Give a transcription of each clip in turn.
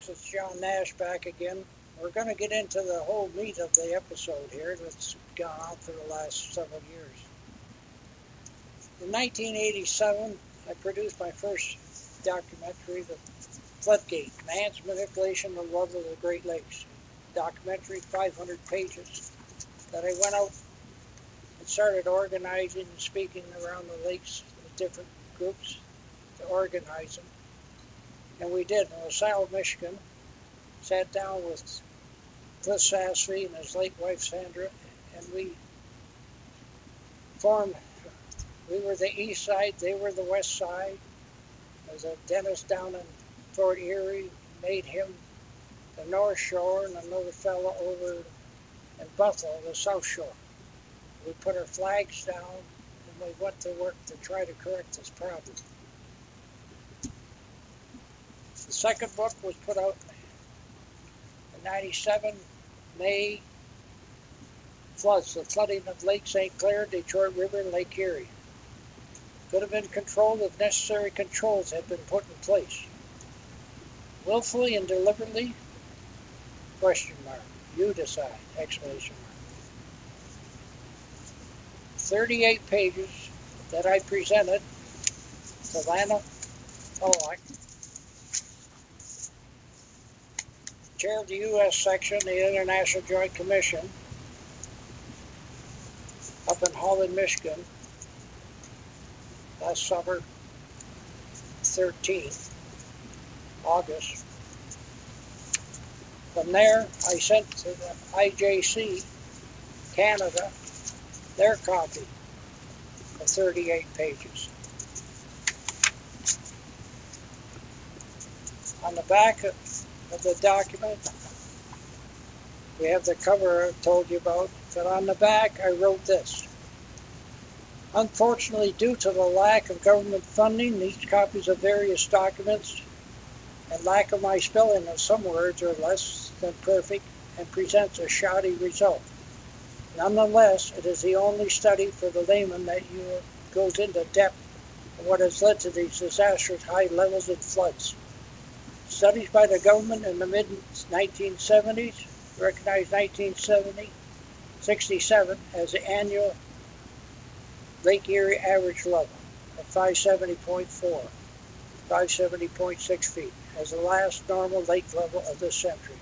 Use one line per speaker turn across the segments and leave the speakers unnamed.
It's John Nash back again. We're going to get into the whole meat of the episode here that's gone on for the last several years. In 1987, I produced my first documentary, The Floodgate, Man's Manipulation of the Love of the Great Lakes. Documentary, 500 pages, that I went out and started organizing and speaking around the lakes with different groups to organize them. And we did. In LaSalle, Michigan, sat down with Cliff Sassby and his late wife Sandra, and we were the east side, they were the west side. There was a dentist down in Fort Erie, made him the North Shore, and another fellow over in Buffalo, the South Shore. We put our flags down, and we went to work to try to correct this problem. The second book was put out in 97, May, floods, the flooding of Lake St. Clair, Detroit River, and Lake Erie. Could have been controlled if necessary controls had been put in place. Willfully and deliberately? Question mark. You decide. Exclamation mark. 38 pages that I presented to Lana Pollock, chair of the U.S. section of the International Joint Commission up in Holland, Michigan, last summer, 13th, August. From there, I sent to the IJC Canada their copy of 38 pages. On the back of the document, we have the cover I told you about, but on the back I wrote this. Unfortunately, due to the lack of government funding, these copies of various documents and lack of my spelling of some words are less than perfect and presents a shoddy result. Nonetheless, it is the only study for the layman that goes into depth of what has led to these disastrous high levels of floods. Studies by the government in the mid-1970s recognized 1967 as the annual Lake Erie average level of 570.4, 570.6 feet as the last normal lake level of this century.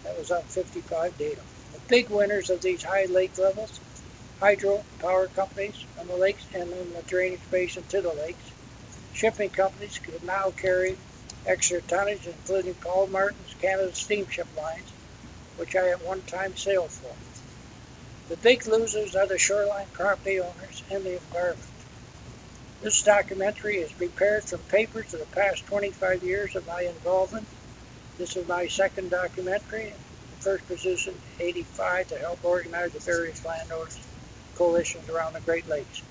That was on 55 data. The big winners of these high lake levels, hydro power companies on the lakes and in the drainage basin to the lakes. Shipping companies could now carry extra tonnage, including Paul Martin's Canada steamship lines, which I at one time sailed for. The big losers are the shoreline property owners and the environment. This documentary is prepared from papers of the past 25 years of my involvement. This is my second documentary, the first produced in '85 to help organize the various landowners coalitions around the Great Lakes.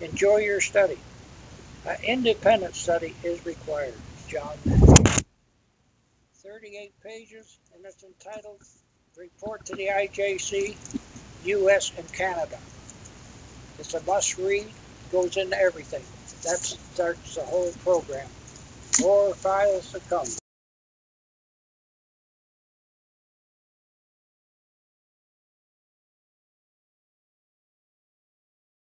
Enjoy your study. An independent study is required. John Nash. 38 pages, and it's entitled Report to the IJC U.S. and Canada. It's a must-read, goes into everything. That starts the whole program. More files to come.